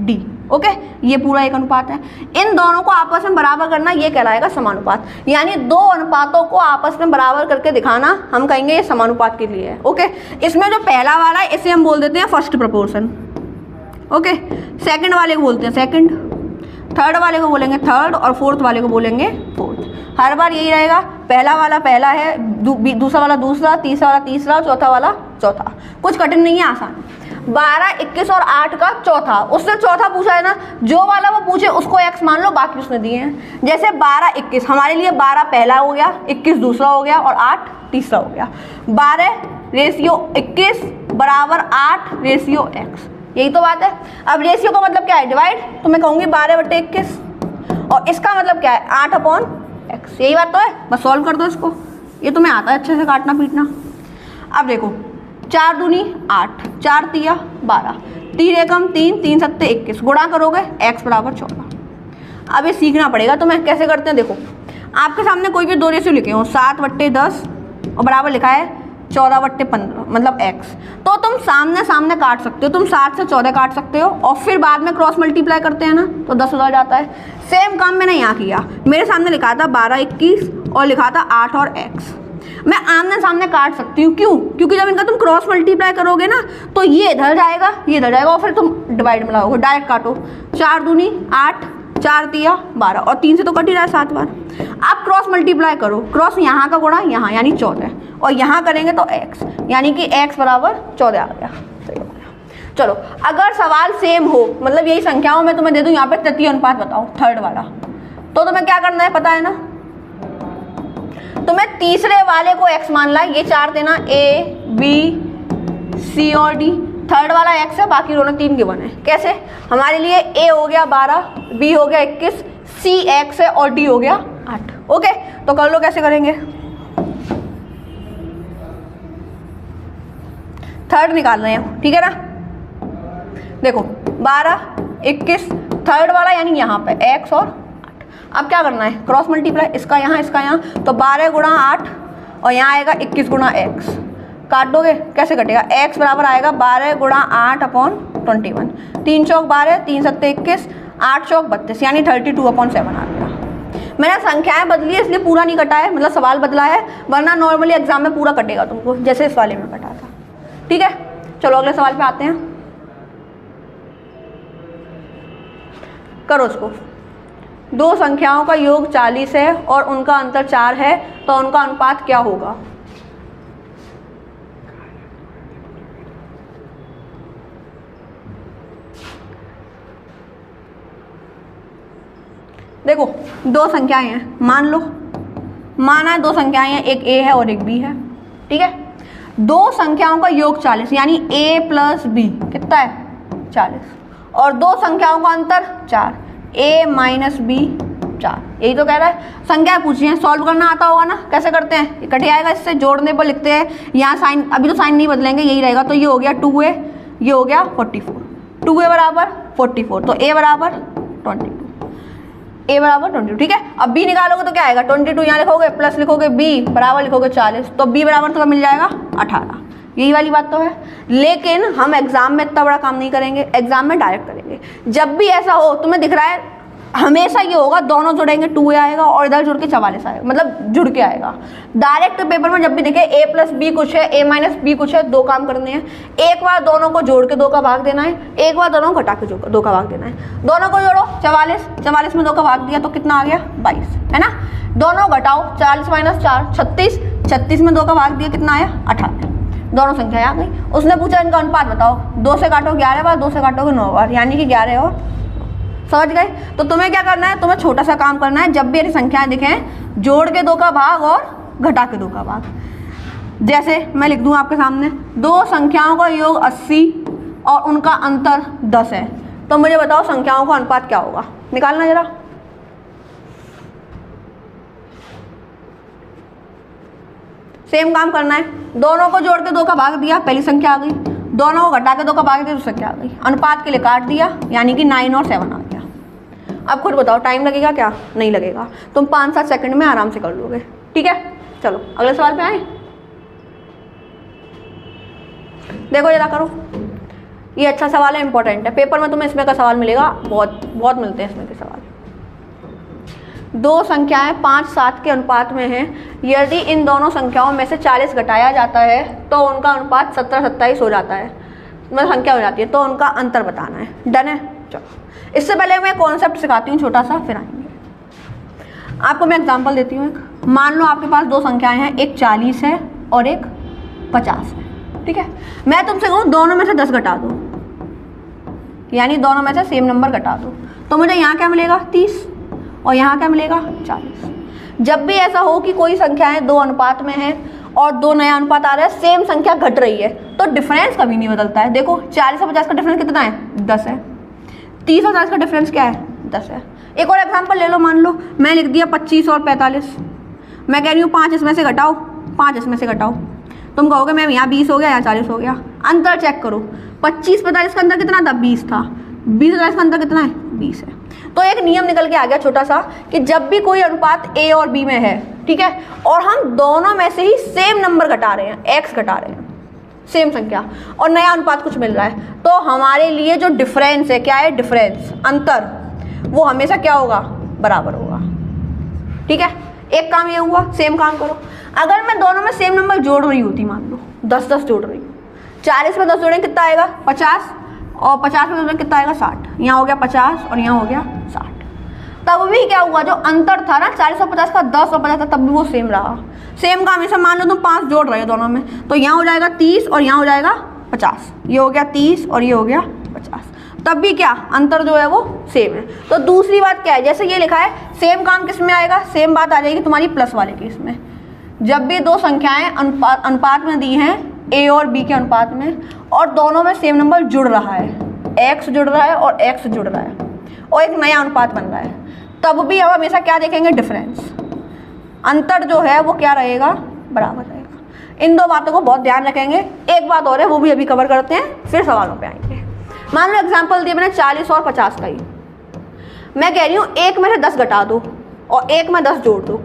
d, ओके, ये पूरा एक अनुपात है। इन दोनों को आपस में बराबर करना, ये कहलाएगा समानुपात। यानी दो अनुपातों को आपस में बराबर करके दिखाना, हम कहेंगे ये समानुपात के लिए है। ओके, इसमें जो पहला वाला है इसे हम बोल देते हैं फर्स्ट प्रोपोर्शन। ओके, सेकंड वाले को बोलते हैं सेकंड, थर्ड वाले को बोलेंगे थर्ड और फोर्थ वाले को बोलेंगे फोर्थ। हर बार यही रहेगा, पहला वाला पहला है, दूसरा वाला दूसरा, तीसरा वाला तीसरा, चौथा वाला चौथा। कुछ कठिन नहीं है, आसान। 12 21 और 8 का चौथा, उसने चौथा पूछा है ना, जो वाला वो पूछे उसको x मान लो, बाकी उसने दिए हैं। जैसे 12 21 हमारे लिए 12 पहला हो गया, 21 दूसरा हो गया और 8 तीसरा हो गया। 12 रेशियो 21 बराबर 8 रेशियो x, यही तो बात है। अब रेशियो का मतलब क्या है, डिवाइड, तो मैं कहूँगी 12/21 और इसका मतलब क्या है 8/x, यही बात तो है। बस सॉल्व कर दो इसको, ये तुम्हें आता है अच्छे से काटना पीटना। अब देखो 4 दूनी 8, 4 तिया 12, 3 एकम 3, 3 सत्ते 21, गुणा करोगे x बराबर 14। अब ये सीखना पड़ेगा तुम्हें कैसे करते हैं। देखो आपके सामने कोई भी दो रेशियो लिखे हो, 7/10 और बराबर लिखा है 14/15 मतलब x, तो तुम सामने सामने काट सकते हो, तुम 7 से 14 काट सकते हो और फिर बाद में क्रॉस मल्टीप्लाई करते हैं ना तो 10 हो जाता है। सेम काम मैंने यहाँ किया, मेरे सामने लिखा था 12 21 और लिखा था 8 और x। मैं आमने सामने काट सकती हूँ, क्यों? क्योंकि जब इनका तुम क्रॉस मल्टीप्लाई करोगे ना तो ये इधर जाएगा, ये इधर जाएगा और फिर तुम डिवाइड में लाओगे, डायरेक्ट काटो। 4 दूनी 8, 4 तिया 12 और 3 से तो कट ही रहा है 7 बार। आप क्रॉस मल्टीप्लाई करो, क्रॉस यहाँ का गुणा यहाँ यानी 14 और यहाँ करेंगे तो x, यानी कि x बराबर 14 आ गया। चलो अगर सवाल सेम हो, मतलब यही संख्याओं में तुम्हें दे दूँ यहाँ पे तृतीय अनुपात बताओ, थर्ड वाला, तो तुम्हें क्या करना है पता है ना, तुम्हें तीसरे वाले को x मान ला, ये 4 देना a b c और d, थर्ड वाला x है, बाकी दोनों 3 गिवन है। कैसे? हमारे लिए a हो गया 12, b हो गया 21, c x है और d हो गया 8। ओके, तो कर लो कैसे करेंगे। थर्ड निकाल रहे हैं, ठीक है ना। देखो 12 21 थर्ड वाला यानी यहाँ पे x और 8। अब क्या करना है, क्रॉस मल्टीप्लाई, इसका यहाँ इसका यहाँ, तो 12 गुणा 8 और यहाँ आएगा 21 गुणा x, काट दोगे, कैसे कटेगा, x बराबर आएगा 12 गुणा 8/21, 3 चौक 12, 3 सत्ते 21, 8 चौक 32, यानी 32/7 आ गया। मैंने संख्याएं बदली है इसलिए पूरा नहीं कटा है, मतलब सवाल बदला है, वरना नॉर्मली एग्जाम में पूरा कटेगा तुमको, जैसे इस वाले में कटा था। ठीक है, चलो अगले सवाल पे आते हैं, करो उसको। दो संख्याओं का योग 40 है और उनका अंतर 4 है, तो उनका अनुपात क्या होगा। देखो दो संख्याएं हैं, मान लो, माना है दो संख्याएं हैं, एक a है और एक b है। ठीक है, दो संख्याओं का योग 40, यानी a प्लस b कितना है 40, और दो संख्याओं का अंतर 4, a माइनस b 4, यही तो कह रहा है। संख्या पूछी है, सॉल्व करना आता होगा ना, कैसे करते हैं, इकट्ठे आएगा, इससे जोड़ने पर लिखते हैं, यहाँ साइन, अभी तो साइन नहीं बदलेंगे, यही रहेगा, तो ये हो गया 2a, ये हो गया 44, 2a बराबर 44, तो a बराबर 22, a बराबर 22। ठीक है, अब b निकालोगे तो क्या आएगा, 22 यहाँ लिखोगे, प्लस लिखोगे b बराबर लिखोगे 40, तो b बराबर तो मिल जाएगा 18, यही वाली बात तो है। लेकिन हम एग्जाम में इतना बड़ा काम नहीं करेंगे, एग्जाम में डायरेक्ट करेंगे। जब भी ऐसा हो, तुम्हें दिख रहा है हमेशा ये होगा, दोनों जुड़ेंगे 2a आएगा और इधर जुड़ के 44 आएगा, मतलब जुड़ के आएगा। डायरेक्ट पेपर में जब भी देखे a प्लस बी कुछ है, a माइनस बी कुछ है, दो काम करने हैं, एक बार दोनों को जोड़ के 2 का भाग देना है, एक बार दोनों को घटा के 2 का भाग देना है। दोनों को जोड़ो 44, 44 में 2 का भाग दिया तो कितना आ गया 22, है ना। दोनों घटाओ, 40 माइनस 4 36, 36 में 2 का भाग दिया कितना आया 18, दोनों संख्या आ गई। उसने पूछा इनका अनुपात बताओ, 2 से काटो 11 बार, 2 से काटोगे 9 बार, यानी कि 11 और, समझ गए। तो तुम्हें क्या करना है, तुम्हें छोटा सा काम करना है, जब भी ऐसी संख्याएं दिखें जोड़ के 2 का भाग और घटा के 2 का भाग। जैसे मैं लिख दूं आपके सामने, दो संख्याओं का योग 80 और उनका अंतर 10 है, तो मुझे बताओ संख्याओं का अनुपात क्या होगा, निकालना जरा। सेम काम करना है, दोनों को जोड़ के 2 का भाग दिया, पहली संख्या आ गई, दोनों को घटा के 2 का भाग दिया, दूसरी संख्या आ गई, अनुपात के लिए काट दिया, यानी कि 9 और 7 आ गया। अब खुद बताओ टाइम लगेगा क्या, नहीं लगेगा, तुम 5-7 सेकंड में आराम से कर लोगे। ठीक है, चलो अगले सवाल पे आए। देखो जरा करो, ये अच्छा सवाल है, इंपॉर्टेंट है, पेपर में तुम्हें इसमें का सवाल मिलेगा, बहुत मिलते हैं इसमें के सवाल। दो संख्याएं 5-7 के अनुपात में हैं, यदि इन दोनों संख्याओं में से 40 घटाया जाता है तो उनका अनुपात 17-27 हो जाता है, मतलब संख्या हो जाती है, तो उनका अंतर बताना है। डन है, चलो इससे पहले मैं कॉन्सेप्ट सिखाती हूँ छोटा सा, फिर आएंगे। आपको मैं एग्जांपल देती हूँ एक, मान लो आपके पास दो संख्याएं हैं, एक 40 है और एक 50 है। ठीक है, मैं तुमसे कहूँ दोनों में से 10 घटा दो, यानी दोनों में से सेम नंबर घटा दो, तो मुझे यहाँ क्या मिलेगा 30 और यहाँ क्या मिलेगा 40। जब भी ऐसा हो कि कोई संख्याएं दो अनुपात में है और दो नया अनुपात आ रहा है, सेम संख्या घट रही है, तो डिफरेंस कभी नहीं बदलता है। देखो 40 और 50 का डिफरेंस कितना है 10 है, 30 और 40 का डिफरेंस क्या है 10 है। एक और एग्जांपल ले लो, मान लो मैं लिख दिया 25 और 45, मैं कह रही हूँ 5 इसमें से घटाओ, 5 इसमें से घटाओ, तुम कहोगे मैम यहाँ 20 हो गया, यहाँ 40 हो गया। अंतर चेक करो, 25-45 का अंतर कितना था 20 था, 20-40 का अंतर कितना है 20 है। तो एक नियम निकल के आ गया छोटा सा, कि जब भी कोई अनुपात ए और बी में है, ठीक है, और हम दोनों में से ही सेम नंबर घटा रहे हैं, एक्स घटा रहे हैं, सेम संख्या, और नया अनुपात कुछ मिल रहा है, तो हमारे लिए जो डिफरेंस है, क्या है डिफरेंस, अंतर, वो हमेशा क्या होगा बराबर होगा। ठीक है, एक काम ये हुआ, सेम काम करो। अगर मैं दोनों में सेम नंबर जोड़ रही होती, मान लो 10-10 जोड़ रही हूँ, 40 में 10 जोड़ें कितना आएगा 50, और 50 में जोड़ें कितना आएगा 60, यहाँ हो गया 50 और यहाँ हो गया 60। तब भी क्या हुआ, जो अंतर था ना 40 और 50 का, 10 और 50 था, तब भी वो सेम रहा। सेम काम हमेशा, मान लो तुम 5 जोड़ रहे हो दोनों में, तो यहाँ हो जाएगा 30 और यहाँ हो जाएगा 50, ये हो गया 30 और ये हो गया 50, तब भी क्या अंतर जो है वो सेम है। तो दूसरी बात क्या है, जैसे ये लिखा है, सेम काम किस में आएगा, सेम बात आ जाएगी तुम्हारी प्लस वाले केस में। जब भी दो संख्याएं अनुपात में दी हैं, ए और बी के अनुपात में, और दोनों में सेम नंबर जुड़ रहा है, एक्स जुड़ रहा है और एक्स जुड़ रहा है, और एक नया अनुपात बन रहा है, तब भी हम हमेशा क्या देखेंगे डिफरेंस, अंतर जो है वो क्या रहेगा बराबर रहेगा। इन दो बातों को बहुत ध्यान रखेंगे। एक बात और है, वो भी अभी कवर करते हैं, फिर सवालों पे आएंगे। मान लो एग्जांपल दिया मैंने 40 और 50 का ही, मैं कह रही हूँ एक में से 10 घटा दो और एक में 10 जोड़ दो,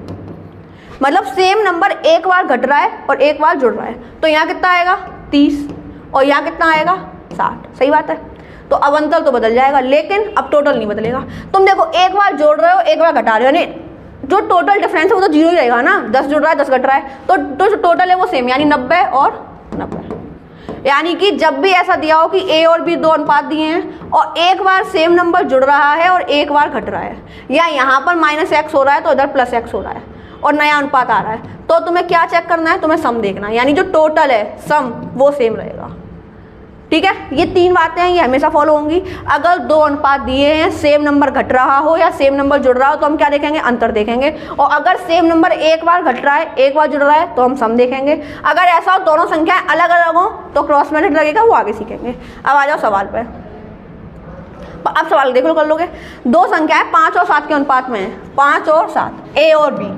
मतलब सेम नंबर एक बार घट रहा है और एक बार जुड़ रहा है, तो यहाँ कितना आएगा 30 और यहाँ कितना आएगा 60। सही बात है। तो अब अंतर तो बदल जाएगा लेकिन अब टोटल नहीं बदलेगा। तुम देखो एक बार जोड़ रहे हो एक बार घटा रहे हो, यानी जो टोटल डिफरेंस है वो तो जीरो ही रहेगा ना। 10 जुड़ रहा है 10 घट रहा है, तो जो टोटल है वो सेम, यानी 90 और 90। यानी कि जब भी ऐसा दिया हो कि ए और बी दो अनुपात दिए हैं और एक बार सेम नंबर जुड़ रहा है और एक बार घट रहा है, या यहाँ पर -x हो रहा है तो इधर +x हो रहा है और नया अनुपात आ रहा है, तो तुम्हें क्या चेक करना है, तुम्हें सम देखना है, यानी जो टोटल है सम वो सेम रहेगा। ठीक है, ये 3 बातें हैं, ये हमेशा फॉलो होंगी। अगर दो अनुपात दिए हैं, सेम नंबर घट रहा हो या सेम नंबर जुड़ रहा हो, तो हम क्या देखेंगे, अंतर देखेंगे। और अगर सेम नंबर एक बार घट रहा है एक बार जुड़ रहा है तो हम सम देखेंगे। अगर ऐसा हो दोनों संख्याएं अलग अलग हो तो क्रॉस मेथड लगेगा, वो आगे सीखेंगे। अब आ जाओ सवाल पर। अब सवाल देख लो, कर लोगे। दो संख्याएं 5 और 7 के अनुपात में है, 5 और 7, ए और बी,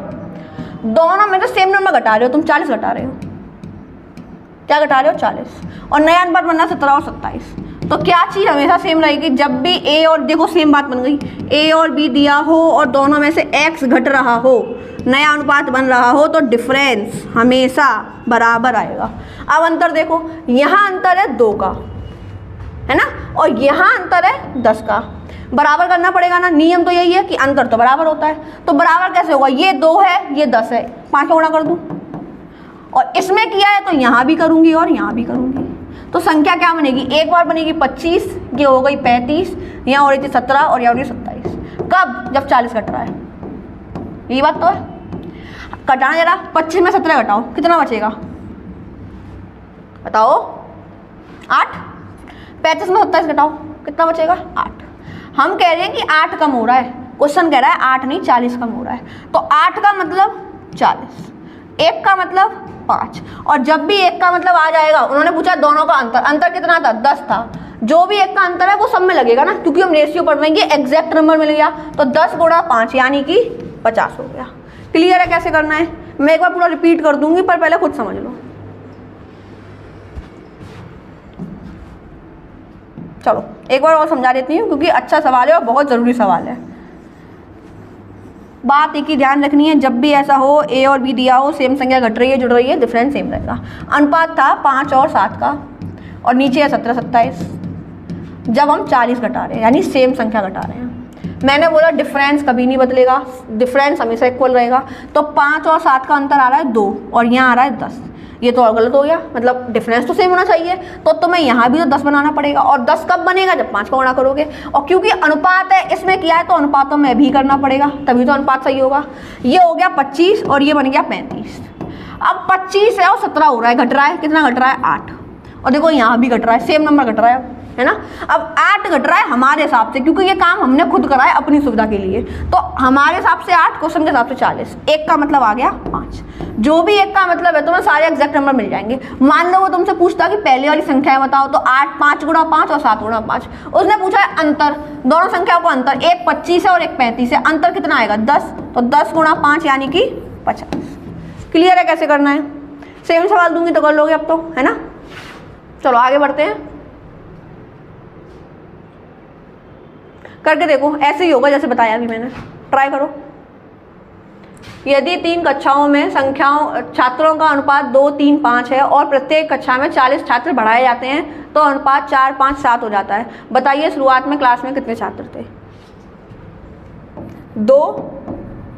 दोनों में तो सेम नंबर घटा रहे हो, तुम 40 घटा रहे हो। क्या घटा रहे हो, 40, और नया अनुपात बनना 17 और 27। तो क्या चीज़ हमेशा सेम रहेगी, जब भी ए और, देखो सेम बात बन गई, ए और बी दिया हो और दोनों में से x घट रहा हो, नया अनुपात बन रहा हो, तो डिफरेंस हमेशा बराबर आएगा। अब अंतर देखो, यहाँ अंतर है 2 का, है ना, और यहाँ अंतर है 10 का। बराबर करना पड़ेगा ना, नियम तो यही है कि अंतर तो बराबर होता है। तो बराबर कैसे होगा, ये 2 है ये 10 है, 5 का गुणा कर दूँ, और इसमें किया है तो यहाँ भी करूँगी और यहाँ भी करूँगी, तो संख्या क्या बनेगी, एक बार बनेगी 25, ये हो गई 35, यहाँ हो रही थी 17 और यहाँ हो रही 27। कब, जब 40 घट रहा है। यही बात तो है। घटाना जरा, 25 में 17 घटाओ, कितना बचेगा बताओ, 8। 35 में 27 घटाओ, कितना बचेगा, 8। हम कह रहे हैं कि 8 कम हो रहा है, क्वेश्चन कह रहा है 8 नहीं 40 कम हो रहा है। तो 8 का मतलब 40, 1 का मतलब 5, और जब भी 1 का मतलब आ जाएगा, उन्होंने पूछा दोनों का अंतर, अंतर कितना था, 10 था। जो भी 1 का अंतर है वो सब में लगेगा ना, क्योंकि हम रेशियो पढ़ रहे हैं, एग्जैक्ट नंबर मिल गया, तो 10 गुणा 5 यानी कि 50 हो गया। क्लियर है कैसे करना है, मैं एक बार पूरा रिपीट कर दूंगी पर पहले खुद समझ लो। चलो एक बार और समझा देती हूँ, क्योंकि अच्छा सवाल है और बहुत ज़रूरी सवाल है। बात एक ही ध्यान रखनी है, जब भी ऐसा हो ए और बी दिया हो, सेम संख्या घट रही है जुड़ रही है, डिफरेंस सेम रहेगा। अनुपात था 5 और 7 का और नीचे है 17 27। जब हम 40 घटा रहे हैं यानी सेम संख्या घटा रहे हैं, मैंने बोला डिफरेंस कभी नहीं बदलेगा, डिफरेंस हमेशा इक्वल रहेगा। तो 5 और 7 का अंतर आ रहा है 2 और यहाँ आ रहा है 10, ये तो और गलत हो गया, मतलब डिफरेंस तो सेम होना चाहिए, तो तुम्हें यहाँ भी तो 10 बनाना पड़ेगा। और 10 कब बनेगा, जब 5 का गुणा करोगे, और क्योंकि अनुपात है इसमें किया है तो अनुपातों में भी करना पड़ेगा, तभी तो अनुपात सही होगा। ये हो गया 25 और ये बन गया 35। अब 25 है और 17 हो रहा है, घट रहा है, कितना घट रहा है, 8, और देखो यहाँ भी घट रहा है, सेम नंबर घट रहा है ना। अब 8 घट रहा है हमारे हिसाब से, क्योंकि ये काम हमने खुद करा है अपनी सुविधा के लिए, तो हमारे हिसाब से 8, क्वेश्चन के हिसाब से 40, 1 का मतलब आ गया 5। जो भी 1 का मतलब है तुम्हें सारे एग्जैक्ट नंबर मिल जाएंगे। मान लो वो तुमसे पूछता कि पहले वाली संख्याएं बताओ, तो 8 5 गुणा 5 और 7 गुणा 5। उसने पूछा है अंतर, दोनों संख्याओं का अंतर, एक 25 है और एक 35 है, अंतर कितना आएगा 10, तो 10 गुणा 5 यानी कि 50। क्लियर है कैसे करना है, सेम सवाल दूंगी तो कर लोगे अब तो, है ना। चलो आगे बढ़ते हैं, करके देखो, ऐसे ही होगा जैसे बताया अभी मैंने, ट्राई करो। यदि 3 कक्षाओं में छात्रों का अनुपात 2 3 5 है और प्रत्येक कक्षा में 40 छात्र बढ़ाए जाते हैं तो अनुपात 4 5 7 हो जाता है। बताइए शुरुआत में क्लास में कितने छात्र थे, 2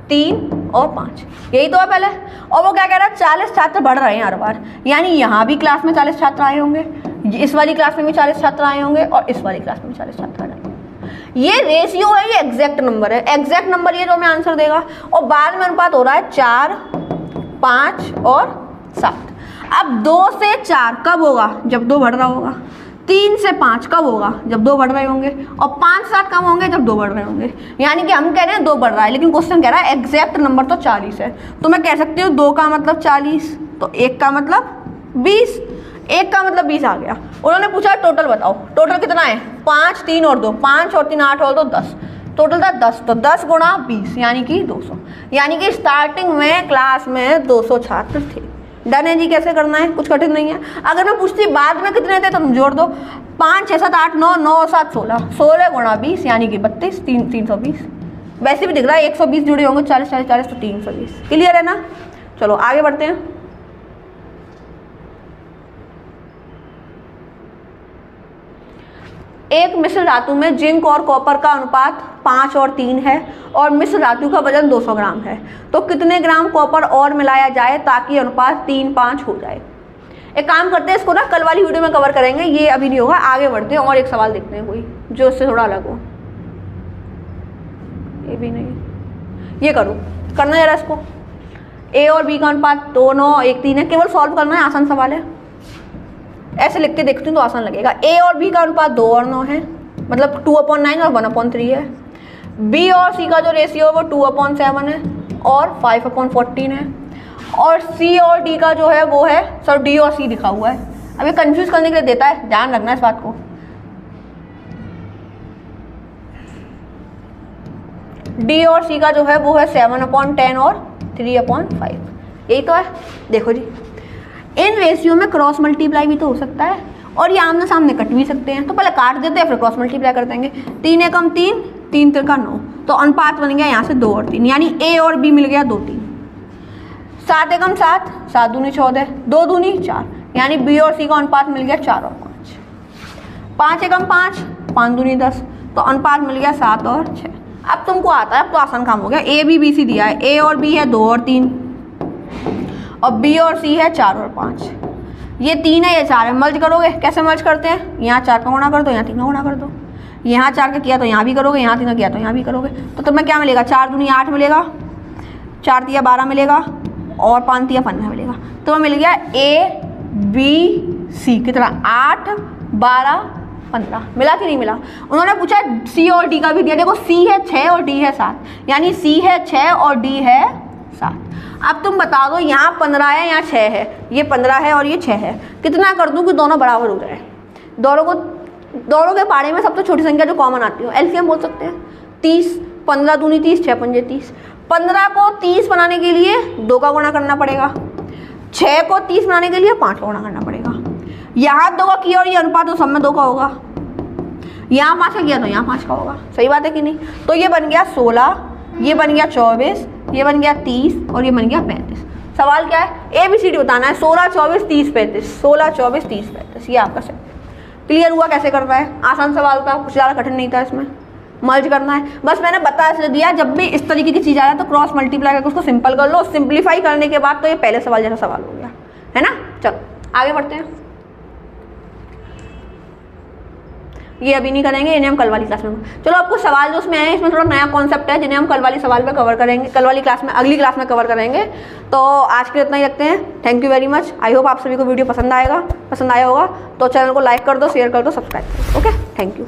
3 और 5, यही तो है पहले। और वो क्या कह रहा है, 40 छात्र बढ़ रहे हैं हर बार, यानी यहाँ भी क्लास में 40 छात्र आए होंगे, इस वाली क्लास में भी 40 छात्र आए होंगे और इस वाली क्लास में भी 40 छात्र आए होंगे। ये रेशियो है, ये एग्जैक्ट नंबर है, एग्जैक्ट नंबर ये जो हमें आंसर देगा। और बाद में अनुपात हो रहा है 4 5 और 7। अब 2 से 4 कब होगा, जब 2 बढ़ रहा होगा। 3 से 5 कब होगा, जब 2 बढ़ रहे होंगे। और 5 7 कब होंगे, जब 2 बढ़ रहे होंगे। यानी कि हम कह रहे हैं 2 बढ़ रहा है, लेकिन क्वेश्चन कह रहा है एग्जैक्ट नंबर तो 40 है। तो मैं कह सकती हूँ 2 का मतलब 40, तो 1 का मतलब 20, 1 का मतलब 20 आ गया। उन्होंने पूछा टोटल बताओ, टोटल कितना है, 5 3 और 2, 5 और 3 8 और 2 10, टोटल था 10, तो 10 गुणा 20 यानी कि 200। यानी कि स्टार्टिंग में क्लास में 200 छात्र थे। डन है जी, कैसे करना है, कुछ कठिन नहीं है। अगर मैं पूछती बाद में कितने थे तो तुम जोड़ दो, 5 6 7 8 9 9 7 16, 16 गुणा 20 यानी कि 32, 320। वैसे भी दिख रहा है 120 जुड़े होंगे, 40 40 40 तो 320। क्लियर है ना। चलो आगे बढ़ते हैं। एक मिश्र धातु में जिंक और कॉपर का अनुपात 5 और 3 है और मिश्र धातु का वजन 200 ग्राम है, तो कितने ग्राम कॉपर और मिलाया जाए ताकि अनुपात 3:5 हो जाए। एक काम करते हैं, इसको ना कल वाली वीडियो में कवर करेंगे, ये अभी नहीं होगा। आगे बढ़ते हैं और एक सवाल देखते हैं कोई जो इससे थोड़ा अलग हो। ये भी नहीं, ये करो, करना जरा इसको। ए और बी का अनुपात 2, 9, 1, 3 है, केवल सॉल्व करना है, आसान सवाल है। ऐसे लिख के देखती हूँ तो आसान लगेगा। ए और बी का अनुपात 2 और 9 है, मतलब 2/9 और 1/3 है। बी और सी का जो रेशियो है वो 2/7 है और 5/14 है। और सी और डी का जो है वो है, सर डी और सी लिखा हुआ है, अब ये कंफ्यूज करने के लिए देता है, ध्यान रखना इस बात को। डी और सी का जो है वो है 7/10 और 3/5, यही तो है। देखो जी, इन रेशियो में क्रॉस मल्टीप्लाई भी तो हो सकता है और ये आमने सामने कट भी सकते हैं, तो पहले काट देते हैं फिर क्रॉस मल्टीप्लाई कर देंगे। 3 एकम 3, 3 त्रिका 9, तो अनुपात बन गया यहाँ से 2 और 3, यानी ए और बी मिल गया 2, 3। 7 एकम 7, 7 दूनी 14, 2 दूनी 4, यानी बी और सी का अनुपात मिल गया 4 और 5। 5 एकम 5, 5 दूनी 10, तो अनुपात मिल गया 7 और 6। अब तुमको आता है, अब तो आसान काम हो गया। ए बी बी सी दिया है, ए और बी है 2 और 3 और बी और सी है 4 और 5। ये 3 है, ये 4 है, मर्ज करोगे, कैसे मर्ज करते हैं? यहाँ 4 का गुणा कर दो, यहाँ 3 का गुणा कर दो। यहाँ 4 का किया तो यहाँ भी करोगे, यहाँ 3 का किया तो यहाँ भी करोगे, तो तुम्हें क्या मिलेगा? 4 दूनी 8 मिलेगा, 4 तिया 12 मिलेगा और 5 तिया 15 मिलेगा। तो मिल गया ए बी सी कितना? 8, 12, 15। मिला कि नहीं मिला? उन्होंने पूछा सी और डी का भी दिया। देखो सी है 6 और डी है 7, यानी सी है 6 और डी है 7। अब तुम बता दो, यहाँ 15 है, यहाँ 6 है, ये 15 है और ये 6 है, कितना कर दूँ कि दोनों बराबर हो जाए? दोनों के पारे में सबसे छोटी संख्या जो कॉमन आती हो, एलसीएम बोल सकते हैं। 30, 15 दूनी 30, 6 पंजे 30। 15 को 30 बनाने के लिए 2 का गुणा करना पड़ेगा, 6 को 30 बनाने के लिए 5 का गुणा करना पड़ेगा। यहाँ 2 का किया और ये अनुपात तो सब में 2 का होगा, यहाँ 5 का किया तो यहाँ 5 का होगा। सही बात है कि नहीं? तो ये बन गया 16, ये बन गया 24, ये बन गया 30 और ये बन गया 35। सवाल क्या है? ABCD बताना है। 16, 24, 30, 35, 16, 24, 30, 35, ये आपका सेट। क्लियर हुआ कैसे करना है? आसान सवाल था, कुछ ज़्यादा कठिन नहीं था इसमें। मर्ज करना है, बस मैंने बता इसलिए दिया, जब भी इस तरीके की चीज़ आ रहा है तो क्रॉस मल्टीप्लाई करके उसको सिंपल कर लो। सिंप्लीफाई करने के बाद तो ये पहले सवाल जैसा सवाल हो गया है ना। चलो आगे बढ़ते हैं। ये अभी नहीं करेंगे, इन्हें हम कल वाली क्लास में। चलो आपको सवाल जो उसमें आए इसमें थोड़ा नया कॉन्सेप्ट है जिन्हें हम कल वाली सवाल में कवर करेंगे, कल वाली क्लास में, अगली क्लास में कवर करेंगे। तो आज के लिए इतना ही रखते हैं। Thank you very much. I hope आप सभी को वीडियो पसंद आया होगा। तो चैनल को लाइक कर दो, शेयर कर दो, सब्सक्राइब कर दो। Okay, thank you.